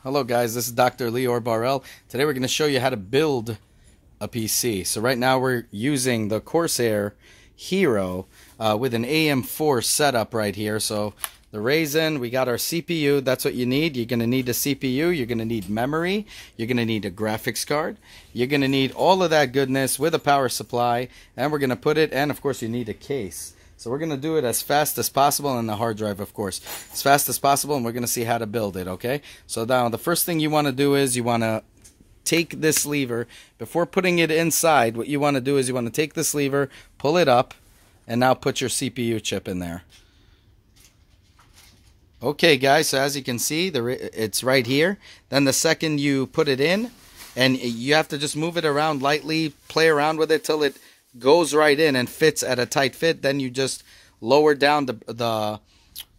Hello guys, this is Dr. Lior Barel. Today we're going to show you how to build a PC. So right now we're using the Corsair Hero with an AM4 setup right here. So the Ryzen, we got our CPU, that's what you need. You're going to need a CPU, you're going to need memory, you're going to need a graphics card, you're going to need all of that goodness with a power supply, and we're going to put it, and of course you need a case. So we're going to do it as fast as possible, and the hard drive, of course, as fast as possible, and we're going to see how to build it, okay? So now the first thing you want to do is you want to take this lever. Before putting it inside, what you want to do is you want to take this lever, pull it up, and now put your CPU chip in there. Okay, guys, so as you can see, it's right here. Then the second you put it in, and you have to just move it around lightly, play around with it till it goes right in and fits at a tight fit. Then you just lower down the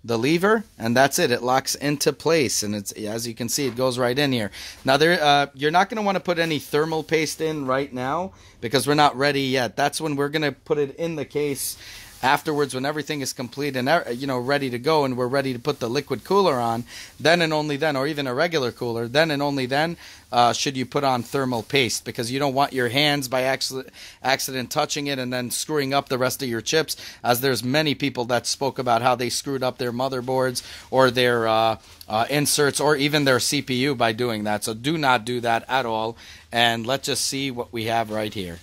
lever, and that's it. It locks into place, and it's, as you can see, it goes right in here. Now you're not going to want to put any thermal paste in right now because we're not ready yet. That's when we're going to put it in the case afterwards, when everything is complete and ready to go, and we're ready to put the liquid cooler on. Then and only then, or even a regular cooler, then and only then should you put on thermal paste, because you don't want your hands by accident touching it and then screwing up the rest of your chips, as there's many people that spoke about how they screwed up their motherboards or their inserts or even their CPU by doing that. So do not do that at all, and let's just see what we have right here.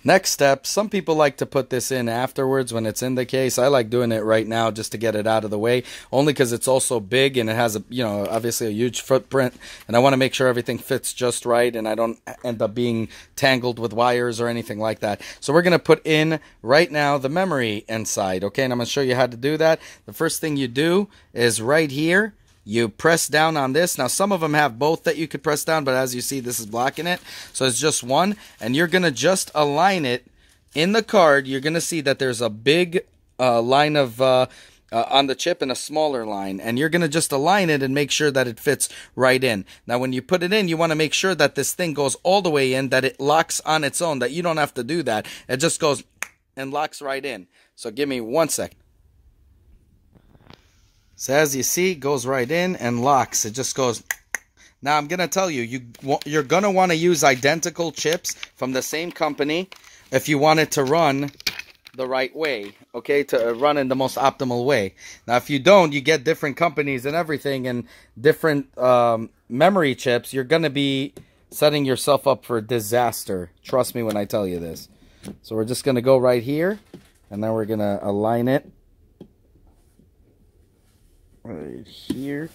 Next step, some people like to put this in afterwards when it's in the case. I like doing it right now just to get it out of the way, only because it's also big and it has obviously a huge footprint, and I want to make sure everything fits just right and I don't end up being tangled with wires or anything like that. So we're going to put in right now the memory inside, okay? And I'm going to show you how to do that. The first thing you do is right here, you press down on this. Now, some of them have both that you could press down, but as you see, this is blocking it. So it's just one, and you're going to just align it in the card. You're going to see that there's a big line of on the chip and a smaller line, and you're going to just align it and make sure that it fits right in. Now, when you put it in, you want to make sure that this thing goes all the way in, that it locks on its own, that you don't have to do that. It just goes and locks right in. So give me 1 second. So as you see, it goes right in and locks. It just goes. Now I'm going to tell you, you're going to want to use identical chips from the same company if you want it to run the right way, okay, to run in the most optimal way. Now if you don't, you get different companies and everything and different memory chips, you're going to be setting yourself up for disaster. Trust me when I tell you this. So we're just going to go right here, and then we're going to align it right here.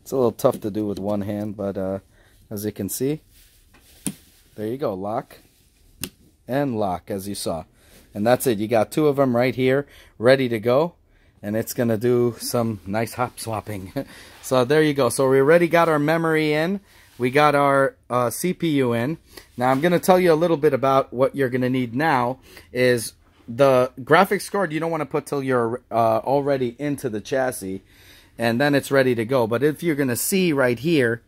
It's a little tough to do with one hand, but as you can see, there you go, lock and lock, as you saw. And that's it. You got two of them right here ready to go, and it's gonna do some nice hop swapping. So there you go. So we already got our memory in, we got our CPU in. Now I'm gonna tell you a little bit about what you're gonna need now. Is the graphics card you don't want to put till you're already into the chassis, and then it's ready to go. But if you're going to see right here,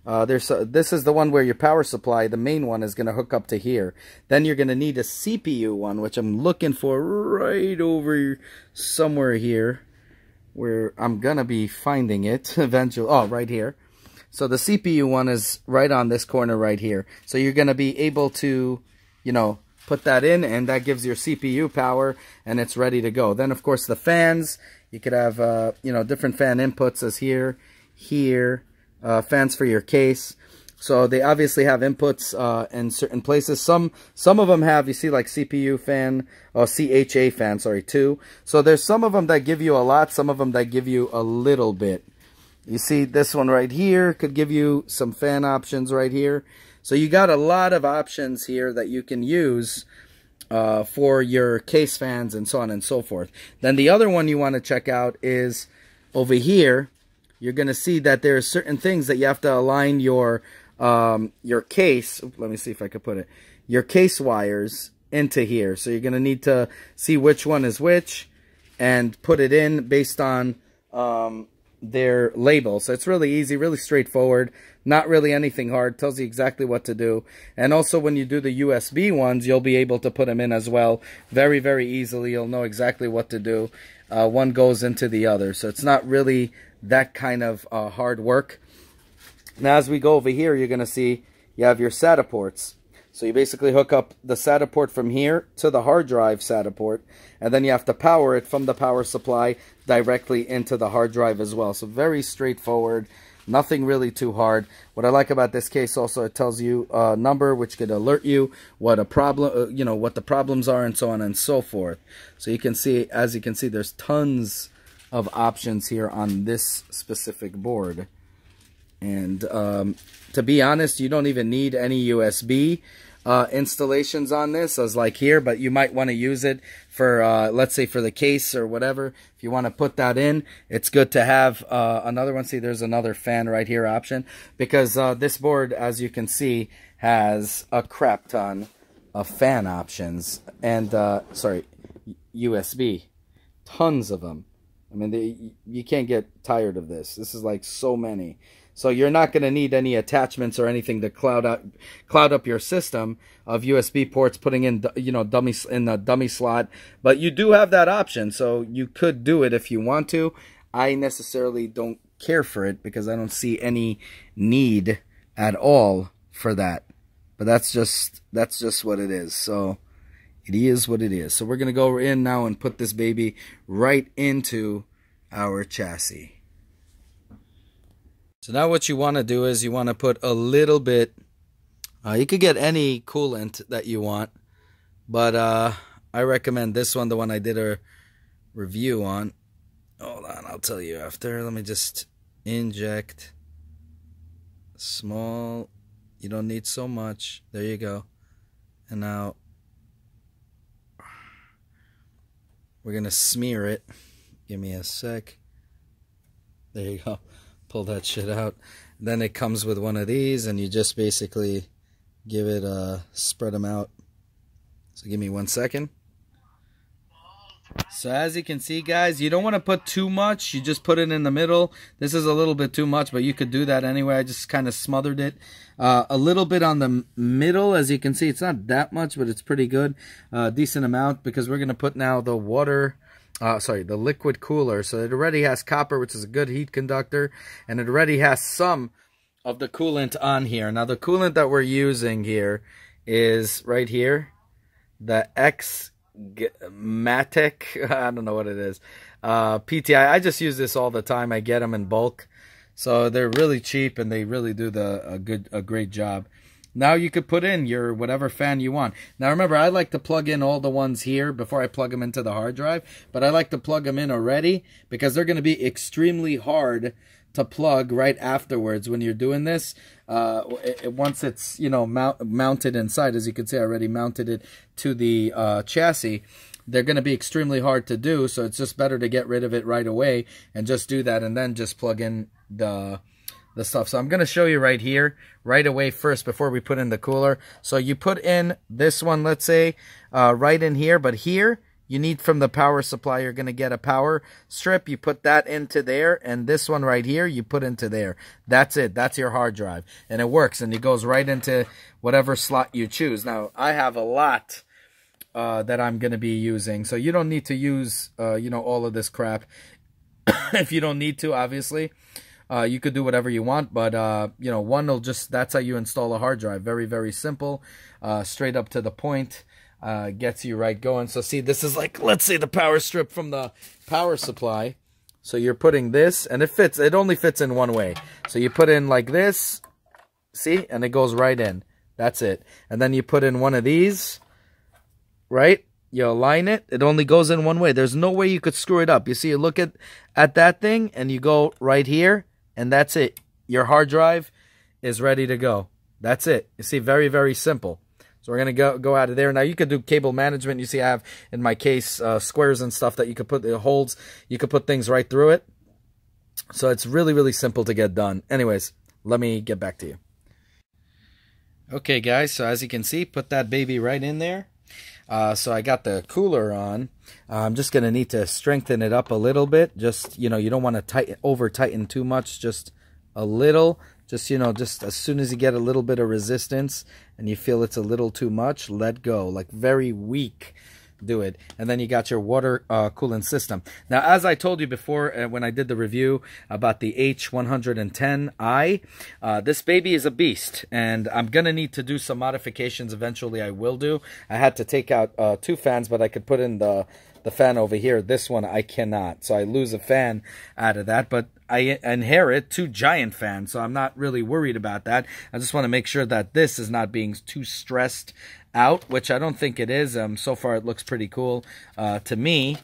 this is the one where your power supply, the main one, is going to hook up to here. Then you're going to need a CPU one, which I'm looking for right over somewhere here, where I'm going to be finding it eventually. Oh, right here. So the CPU one is right on this corner right here. So you're going to be able to, put that in, and that gives your CPU power, and it's ready to go. Then, of course, the fans. You could have, different fan inputs as here, fans for your case. So they obviously have inputs in certain places. Some of them have, you see, like CPU fan, or CHA fan, sorry, too. So there's some of them that give you a lot, some of them that give you a little bit. You see this one right here could give you some fan options right here. So you got a lot of options here that you can use for your case fans and so on and so forth. Then the other one you want to check out is over here. You're going to see that there are certain things that you have to align your case. Let me see if I could put it. Your case wires into here. So you're going to need to see which one is which and put it in based on their label. So it's really easy, really straightforward. Not really anything hard. Tells you exactly what to do. And also when you do the USB ones, you'll be able to put them in as well. Very, very easily. You'll know exactly what to do. One goes into the other. So it's not really that kind of hard work. Now as we go over here, you're going to see you have your SATA ports. So you basically hook up the SATA port from here to the hard drive SATA port, and then you have to power it from the power supply directly into the hard drive as well. So very straightforward, nothing really too hard. What I like about this case also, it tells you a number which could alert you what a problem, what the problems are, and so on and so forth. So you can see, as you can see, there's tons of options here on this specific board. And to be honest, you don't even need any USB installations on this, as like here, but you might want to use it for, let's say, for the case or whatever. If you want to put that in, it's good to have another one. See, there's another fan right here option, because this board, as you can see, has a crap ton of fan options and, sorry, USB. Tons of them. I mean, you can't get tired of this. This is like so many. So you're not going to need any attachments or anything to cloud up your system of USB ports, putting in, dummies in the dummy slot. But you do have that option, so you could do it if you want to. I necessarily don't care for it because I don't see any need at all for that. But that's just what it is. So it is what it is. So we're going to go in now and put this baby right into our chassis. So now what you want to do is you want to put a little bit, you could get any coolant that you want, but I recommend this one, the one I did a review on. Hold on, I'll tell you after. Let me just inject small. You don't need so much. There you go. And now we're going to smear it. Give me a sec. There you go. Pull that shit out. Then it comes with one of these, and you just basically give it spread them out. So give me 1 second. So as you can see, guys, you don't want to put too much. You just put it in the middle. This is a little bit too much, but you could do that anyway. I just kind of smothered it a little bit on the middle. As you can see, it's not that much, but it's pretty good. Decent amount, because we're going to put now the water, the liquid cooler. So it already has copper, which is a good heat conductor, and it already has some of the coolant on here. Now the coolant that we're using here is right here, the Matic, I don't know what it is, PTI. I just use this all the time. I get them in bulk, so they're really cheap and they really do a great job. Now you could put in your whatever fan you want. Now remember, I like to plug in all the ones here before I plug them into the hard drive, but I like to plug them in already because they're going to be extremely hard to plug right afterwards when you're doing this. Once it's, mounted inside, as you can see, I already mounted it to the chassis. They're going to be extremely hard to do, so it's just better to get rid of it right away and just do that, and then just plug in the stuff. So I'm going to show you right here, right away first, before we put in the cooler. So you put in this one, let's say, right in here, but here you need from the power supply, you're going to get a power strip. You put that into there, and this one right here, you put into there. That's it. That's your hard drive. And it works, and it goes right into whatever slot you choose. Now, I have a lot that I'm going to be using, so you don't need to use, all of this crap. If you don't need to, obviously. You could do whatever you want, but, one will just, that's how you install a hard drive. Very, very simple, straight up to the point. Gets you right going. So see, this is like, let's say, the power strip from the power supply. So you're putting this, and it only fits in one way. So you put in like this, see, and it goes right in. That's it. And then you put in one of these, right? You align it. It only goes in one way. There's no way you could screw it up. You see, you look at that thing, and you go right here, and that's it. Your hard drive is ready to go. That's it. You see, very, very simple. So we're going to go out of there. Now, you could do cable management. You see, I have, in my case, squares and stuff that you could put, the holes, you could put things right through it. So it's really, really simple to get done. Anyways, let me get back to you. Okay, guys, so as you can see, put that baby right in there. So I got the cooler on. I'm just going to need to strengthen it up a little bit. Just, you don't want to over-tighten too much, just a little. Just, just as soon as you get a little bit of resistance and you feel it's a little too much, let go. Like very weak do it. And then you got your water coolant system. Now, as I told you before when I did the review about the H110i, this baby is a beast, and I'm gonna need to do some modifications eventually. I will do. I had to take out 2 fans, but I could put in the fan over here. This one I cannot, so I lose a fan out of that, but I inherit 2 giant fans, so I'm not really worried about that. I just want to make sure that this is not being too stressed out, which I don't think it is. So far it looks pretty cool to me.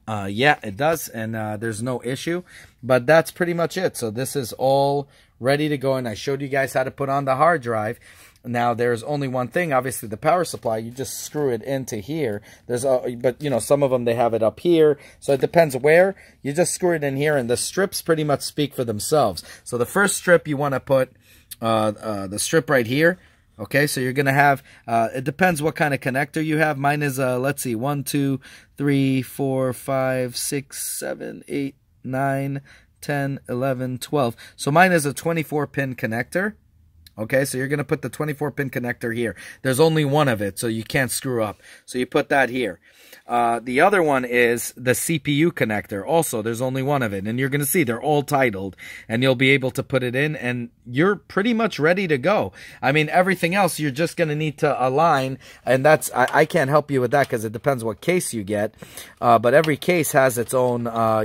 Yeah, it does, and there's no issue, but that's pretty much it. So this is all ready to go, and I showed you guys how to put on the hard drive. Now, there's only one thing, obviously, the power supply. You just screw it into here. But, you know, some of them, they have it up here. So it depends where. You just screw it in here, and the strips pretty much speak for themselves. So the first strip, you want to put the strip right here. Okay, so you're going to have, it depends what kind of connector you have. Mine is, let's see, 1, 2, 3, 4, 5, 6, 7, 8, 9, 10, 11, 12. So mine is a 24-pin connector. Okay, so you're going to put the 24-pin connector here. There's only one of it, so you can't screw up. So you put that here. The other one is the CPU connector. Also, there's only one of it. And you're going to see they're all titled. And you'll be able to put it in, and you're pretty much ready to go. I mean, everything else, you're just going to need to align. And that's, I can't help you with that because it depends what case you get. But every case has its own,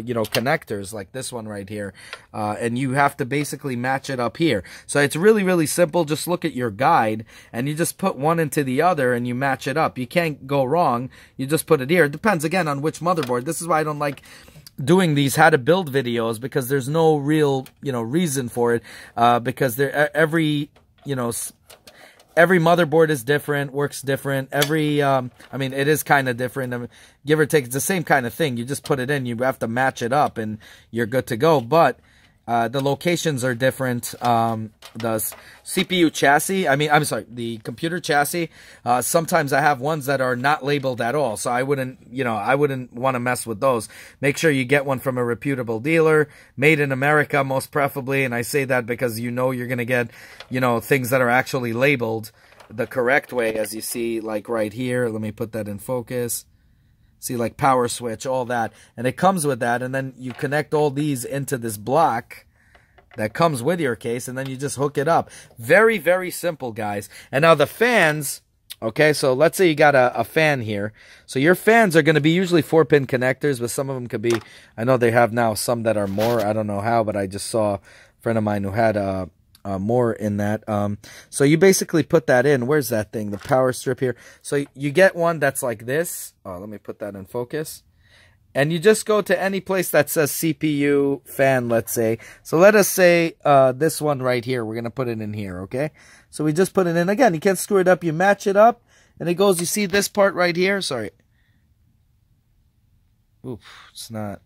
you know, connectors, like this one right here. And you have to basically match it up here. So it's really, really simple. Just look at your guide, and you just put one into the other, and you match it up. You can't go wrong. You just put it here. It depends, again, on which motherboard. This is why I don't like doing these how to build videos, because there's no real, you know, reason for it, because every, you know, every motherboard is different, works different. Every, I mean, it is kind of different. I mean, give or take, it's the same kind of thing. You just put it in, you have to match it up, and you're good to go. But the locations are different. The CPU chassis, I'm sorry, the computer chassis, sometimes I have ones that are not labeled at all. So I wouldn't, you know, I wouldn't want to mess with those. Make sure you get one from a reputable dealer, made in America most preferably. And I say that because you know you're going to get, you know, things that are actually labeled the correct way, as you see, like right here. Let me put that in focus. See, like power switch, all that. And it comes with that. And then you connect all these into this block that comes with your case. And then you just hook it up. Very, very simple, guys. And now the fans, okay, so let's say you got a fan here. So your fans are going to be usually 4-pin connectors, but some of them could be, I know they have now some that are more. I don't know how, but I just saw a friend of mine who had more in that. So you basically put that in. Where's that thing? The power strip here. So you get one that's like this. Oh, let me put that in focus. And you just go to any place that says CPU fan, let's say. So let us say this one right here. We're going to put it in here, okay? So we just put it in. Again, you can't screw it up. You match it up. And it goes, you see this part right here? Sorry. Oof, it's not.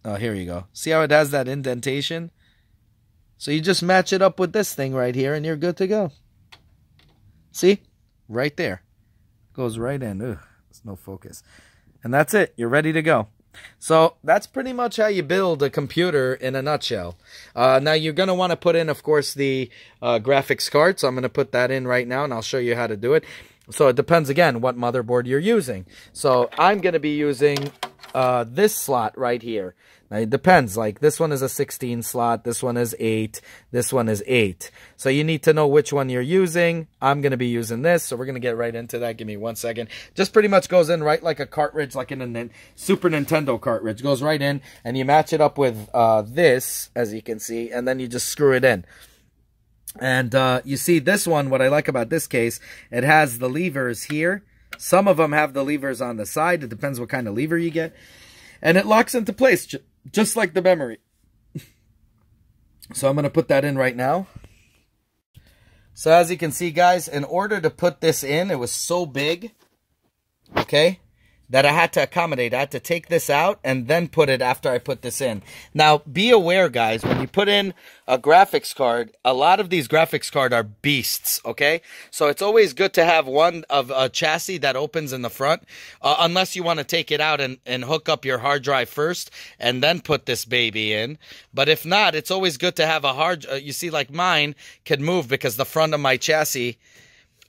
Oh, here you go. See how it has that indentation? So you just match it up with this thing right here, and you're good to go. See? Right there. Goes right in. Ugh, there's no focus. And that's it. You're ready to go. So that's pretty much how you build a computer in a nutshell. Now you're going to want to put in, of course, the graphics card. So I'm going to put that in right now, and I'll show you how to do it. So it depends, again, what motherboard you're using. So I'm going to be using this slot right here. Now, it depends. Like, this one is a 16 slot. This one is 8. This one is 8. So you need to know which one you're using. I'm going to be using this. So we're going to get right into that. Give me 1 second. Just pretty much goes in right like a cartridge, like in a Super Nintendo cartridge. Goes right in, and you match it up with this, as you can see, and then you just screw it in. And you see this one, what I like about this case, it has the levers here. Some of them have the levers on the side. It depends what kind of lever you get. And it locks into place, just like the memory. So I'm going to put that in right now. So as you can see, guys, in order to put this in, it was so big, okay, that I had to accommodate. I had to take this out and then put it after I put this in. Now, be aware, guys, when you put in a graphics card, a lot of these graphics cards are beasts, okay? So it's always good to have one of a chassis that opens in the front, unless you want to take it out and hook up your hard drive first and then put this baby in. But if not, it's always good to have a hard, you see, like mine can move because the front of my chassis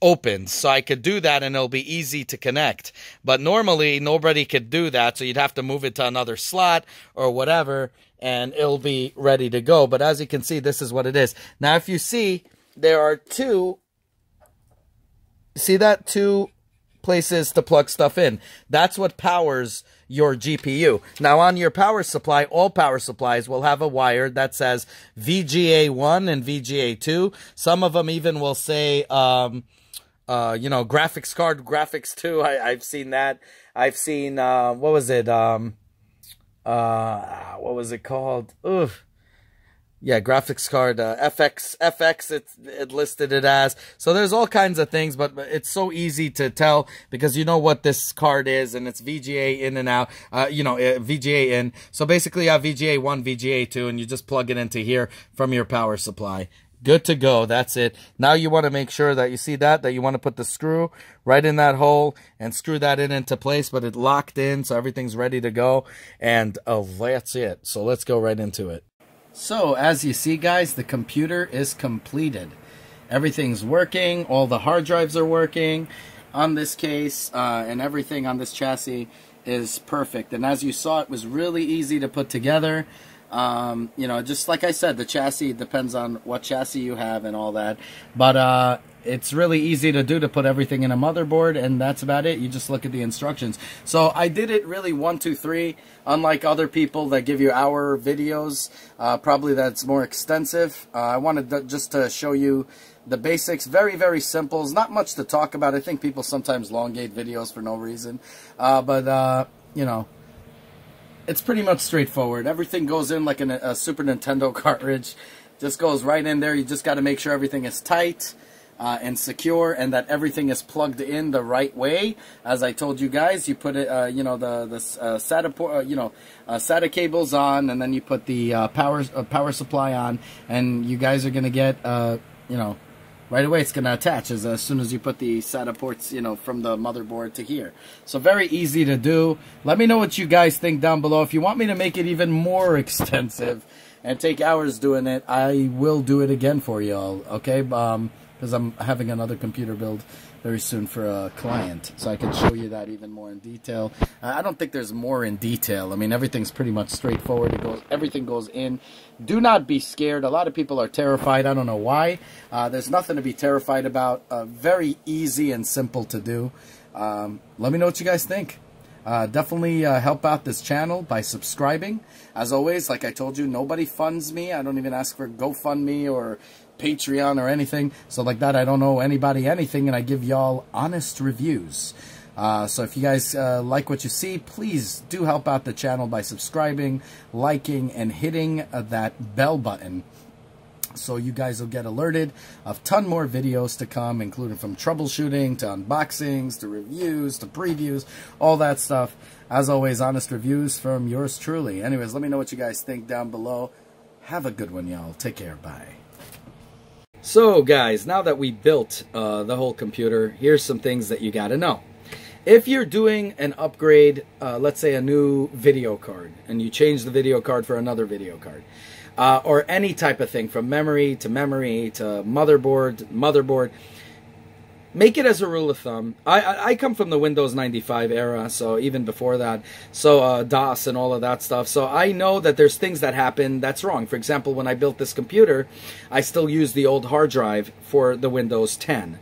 opened. So I could do that and it'll be easy to connect. But normally nobody could do that. So you'd have to move it to another slot or whatever and it'll be ready to go. But as you can see, this is what it is. Now, if you see, there are two places to plug stuff in. That's what powers your GPU. Now, on your power supply, all power supplies will have a wire that says VGA1 and VGA2. Some of them even will say, you know, graphics card, graphics 2. I've seen that. I've seen, what was it? What was it called? Ugh. Yeah, graphics card, FX, it listed it as. So there's all kinds of things, but it's so easy to tell because you know what this card is, and it's VGA in and out, you know, VGA in. So basically you have VGA 1, VGA 2, and you just plug it into here from your power supply. Good to go. That's it. Now you want to make sure that you see that you want to put the screw right in that hole and screw that into place, but it's locked in, so everything's ready to go. And that's it. So let's go right into it. So, as you see, guys, the computer is completed. Everything's working. All the hard drives are working on this case, and everything on this chassis is perfect. And as you saw, it was really easy to put together. You know, just like I said, the chassis depends on what chassis you have and all that. But it's really easy to do, to put everything in a motherboard, and that's about it. You just look at the instructions. So I did it really 1, 2, 3, unlike other people that give you hour videos. Probably that's more extensive. I wanted just to show you the basics. Very, very simple. There's not much to talk about. I think people sometimes elongate videos for no reason. But you know, it's pretty much straightforward. Everything goes in like a Super Nintendo cartridge. Just goes right in there. You just got to make sure everything is tight and secure, and that everything is plugged in the right way. As I told you guys, you put it, you know, the SATA you know, SATA cables on, and then you put the power supply on, and you guys are gonna get, you know, right away it's gonna attach as soon as you put the SATA ports, you know, from the motherboard to here. So very easy to do. Let me know what you guys think down below. If you want me to make it even more extensive and take hours doing it, I will do it again for y'all. Okay. Because I'm having another computer build very soon for a client, so I can show you that even more in detail. I don't think there's more in detail. I mean, everything's pretty much straightforward. Everything goes in. Do not be scared. A lot of people are terrified. I don't know why. There's nothing to be terrified about. Very easy and simple to do. Let me know what you guys think. Definitely help out this channel by subscribing. As always, like I told you, nobody funds me. I don't even ask for GoFundMe or Patreon or anything. So like that, I don't owe anybody anything, and I give y'all honest reviews. So if you guys like what you see, please do help out the channel by subscribing, liking, and hitting that bell button, so you guys will get alerted of a ton more videos to come, including from troubleshooting to unboxings to reviews to previews, all that stuff. As always, honest reviews from yours truly. Anyways, let me know what you guys think down below. Have a good one, y'all. Take care. Bye. So, guys, now that we built the whole computer, here's some things that you got to know. If you're doing an upgrade, let's say a new video card, and you change the video card for another video card, or any type of thing from memory to motherboard, make it as a rule of thumb. I come from the Windows 95 era, so even before that, so DOS and all of that stuff. So I know that there's things that happen that's wrong. For example, when I built this computer, I still use the old hard drive for the Windows 10.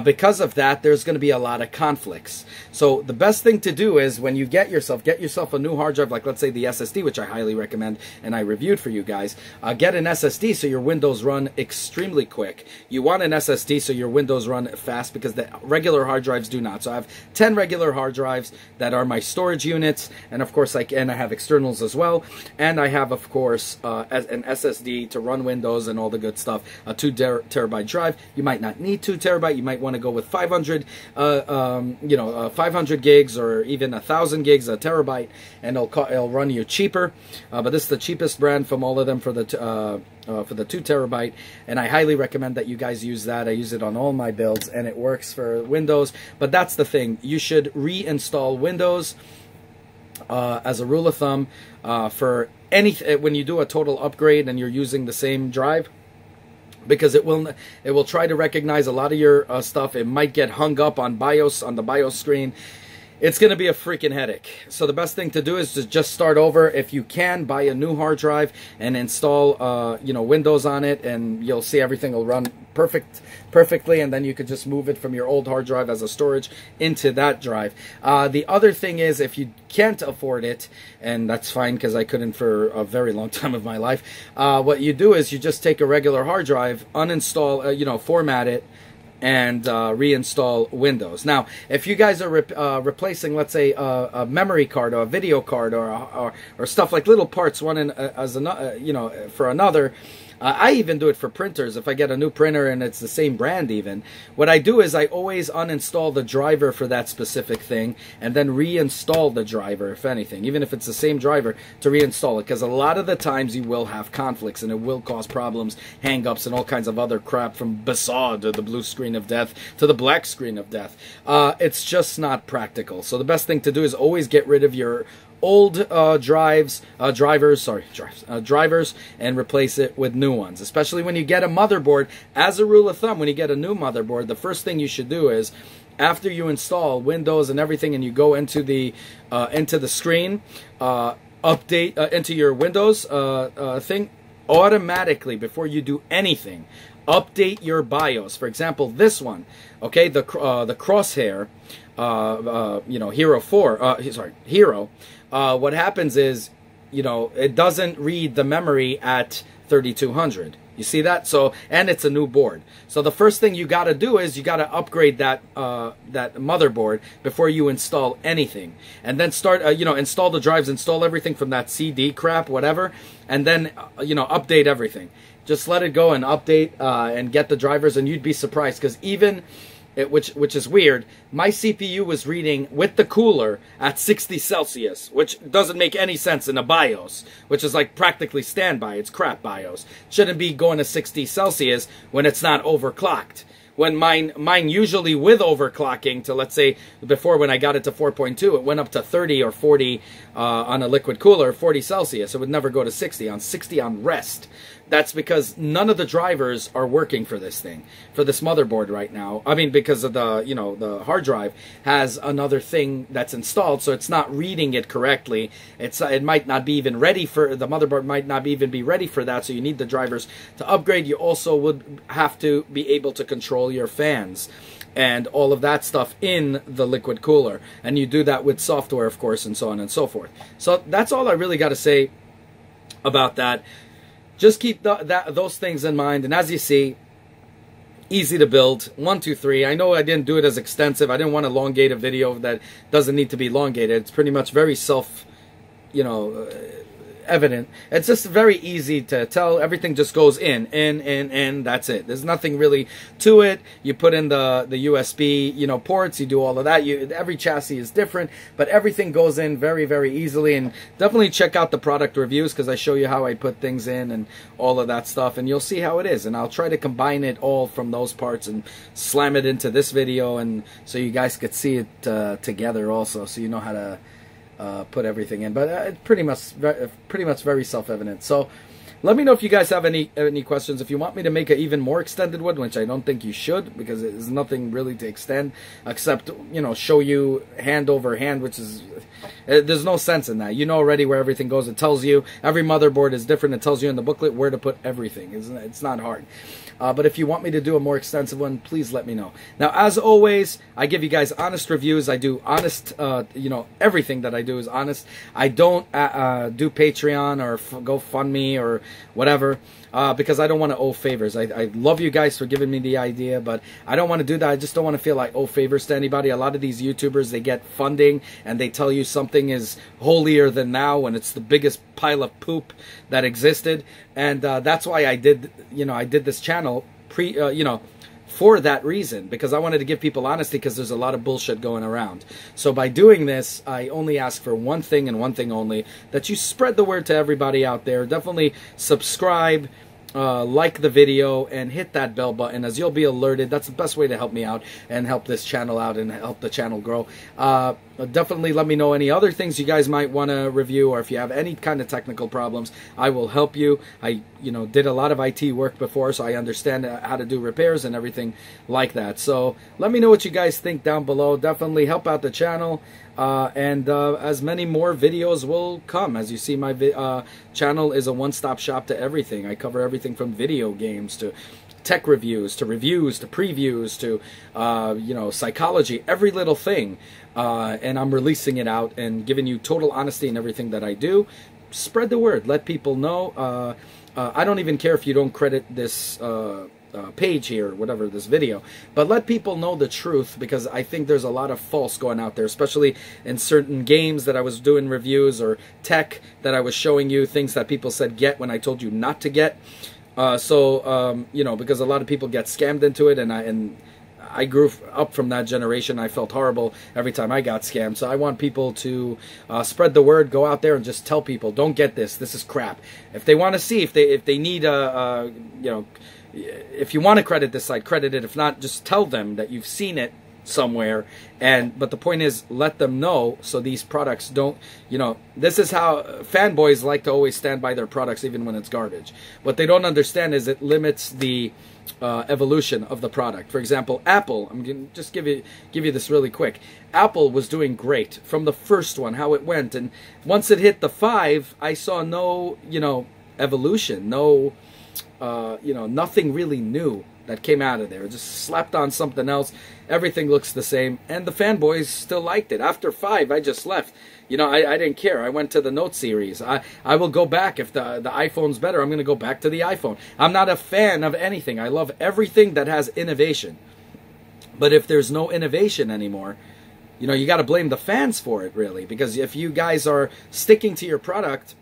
Because of that, there's going to be a lot of conflicts. So the best thing to do is when you get yourself a new hard drive, like let's say the SSD, which I highly recommend and I reviewed for you guys. Get an SSD so your Windows run extremely quick. You want an SSD so your Windows run fast, because the regular hard drives do not. So I have 10 regular hard drives that are my storage units, and of course I have externals as well, and I have, of course, an SSD to run Windows and all the good stuff. A 2 terabyte drive. You might not need 2 terabyte. You might want to go with 500, 500 gigs or even 1,000 gigs, a terabyte, and it'll run you cheaper. But this is the cheapest brand from all of them for the 2 terabyte, and I highly recommend that you guys use that. I use it on all my builds, and it works for Windows. But that's the thing, you should reinstall Windows as a rule of thumb for when you do a total upgrade and you're using the same drive. because it will try to recognize a lot of your stuff. It might get hung up on the BIOS screen. It's going to be a freaking headache. So the best thing to do is to just start over. If you can, buy a new hard drive and install, Windows on it, and you'll see everything will run perfectly, and then you could just move it from your old hard drive as a storage into that drive. The other thing is, if you can't afford it, and that's fine because I couldn't for a very long time of my life, what you do is you just take a regular hard drive, uninstall, format it, and reinstall Windows. Now, if you guys are replacing, let's say, a memory card or a video card or stuff like little parts, one as another, for another. I even do it for printers. If I get a new printer and it's the same brand even, what I do is I always uninstall the driver for that specific thing and then reinstall the driver, if anything, even if it's the same driver, to reinstall it. Because a lot of the times you will have conflicts and it will cause problems, hang-ups, and all kinds of other crap, from Basad to the blue screen of death to the black screen of death. It's just not practical. So the best thing to do is always get rid of your old drivers, and replace it with new ones. Especially when you get a motherboard. As a rule of thumb, when you get a new motherboard, the first thing you should do is, after you install Windows and everything, and you go into the screen, update into your Windows thing, automatically, before you do anything, update your BIOS. For example, this one, okay, the Crosshair, Hero. What happens is, it doesn't read the memory at 3200. You see that? So, and it's a new board. So the first thing you got to do is you got to upgrade that motherboard before you install anything, and then start install the drives, install everything from that CD crap, whatever, and then update everything. Just let it go and update and get the drivers, and you'd be surprised, because even which is weird, my CPU was reading with the cooler at 60 Celsius, which doesn't make any sense in a BIOS, which is like practically standby. It's crap BIOS. Shouldn't be going to 60 Celsius when it's not overclocked. When mine usually with overclocking to, let's say, before, when I got it to 4.2, it went up to 30 or 40 on a liquid cooler, 40 Celsius. It would never go to 60. On 60 on rest. That's because none of the drivers are working for this thing, for this motherboard right now. I mean, because of the, the hard drive has another thing that's installed, so it's not reading it correctly. It might not be even ready for, the motherboard might not even be ready for that, so you need the drivers to upgrade. You also would have to be able to control your fans and all of that stuff in the liquid cooler. And you do that with software, of course, and so on and so forth. So that's all I really got to say about that. Just keep those things in mind. And as you see, easy to build. 1, 2, 3. I know I didn't do it as extensive. I didn't want to elongate a video that doesn't need to be elongated. It's pretty much very evident. It's just very easy to tell. Everything just goes in, that's it. There's nothing really to it. You put in the USB, ports, you do all of that. Every chassis is different, but everything goes in very, very easily. And definitely check out the product reviews, because I show you how I put things in and all of that stuff, and you'll see how it is. And I'll try to combine it all from those parts and slam it into this video, and so you guys could see it together also, so you know how to put everything in. But it's pretty much very self-evident. So let me know if you guys have any questions. If you want me to make an even more extended one, which I don't think you should, because there's nothing really to extend except, show you hand over hand, which is, there's no sense in that. You know already where everything goes. It tells you, every motherboard is different. It tells you in the booklet where to put everything. It's not hard. But if you want me to do a more extensive one, please let me know. Now, as always, I give you guys honest reviews. I do honest, everything that I do is honest. I don't do Patreon or GoFundMe or whatever, because I don't want to owe favors. I love you guys for giving me the idea, but I don't want to do that. I just don't want to feel like owe favors to anybody. A lot of these YouTubers, they get funding and they tell you something is holier than thou when it's the biggest pile of poop that existed. And that's why I did this channel for that reason, because I wanted to give people honesty, because there's a lot of bullshit going around. So by doing this, I only ask for one thing and one thing only, that you spread the word to everybody out there. Definitely subscribe, like the video, and hit that bell button, as you'll be alerted. That's the best way to help me out and help this channel out and help the channel grow. definitely let me know any other things you guys might want to review, or if you have any kind of technical problems, I will help you. I, did a lot of IT work before, so I understand how to do repairs and everything like that. So let me know what you guys think down below. Definitely help out the channel, and as many more videos will come. As you see, my channel is a one-stop shop to everything. I cover everything from video games to tech reviews to previews to psychology, every little thing, and I'm releasing it out and giving you total honesty in everything that I do. Spread the word, let people know. I don't even care if you don't credit this page here, whatever, this video, but let people know the truth, because I think there's a lot of false going out there, especially in certain games that I was doing reviews, or tech that I was showing you, things that people said get when I told you not to get. Because a lot of people get scammed into it, and I grew up from that generation. I felt horrible every time I got scammed. So I want people to spread the word, go out there and just tell people, don't get this. This is crap. If they want to see, if they need if you want to credit this site, credit it. If not, just tell them that you've seen it somewhere. But the point is, let them know, so these products don't, this is how fanboys like to always stand by their products even when it's garbage. What they don't understand is it limits the evolution of the product. For example, Apple, I'm going to just give you this really quick. Apple was doing great from the first one, how it went, and once it hit the 5, I saw no, evolution, no, nothing really new that came out of there. Just slapped on something else. Everything looks the same, and the fanboys still liked it. After 5, I just left. I didn't care. I went to the Note series. I will go back. If the iPhone's better, I'm going to go back to the iPhone. I'm not a fan of anything. I love everything that has innovation. But if there's no innovation anymore, you got to blame the fans for it, really. Because if you guys are sticking to your product,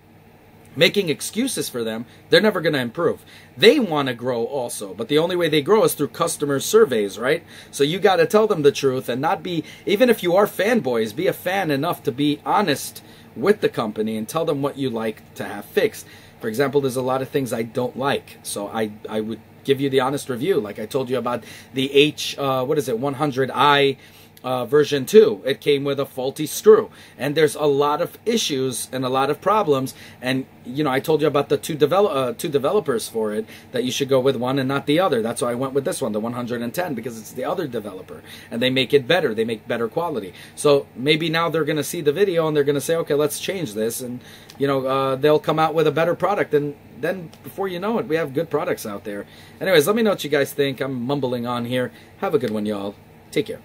making excuses for them, they're never going to improve. They want to grow also, but the only way they grow is through customer surveys, right? So you got to tell them the truth and not be, even if you are fanboys, be a fan enough to be honest with the company and tell them what you like to have fixed. For example, there's a lot of things I don't like, so I would give you the honest review, like I told you about the 100i version 2. It came with a faulty screw, and there's a lot of issues and a lot of problems, and I told you about the two developers for it, that you should go with one and not the other. That's why I went with this one, the 110, because it's the other developer, and they make it better. They make better quality. So maybe now they're going to see the video and they're going to say, okay, let's change this, and they'll come out with a better product, and then before you know it, we have good products out there. Anyways, let me know what you guys think. I'm mumbling on here. Have a good one, y'all. Take care.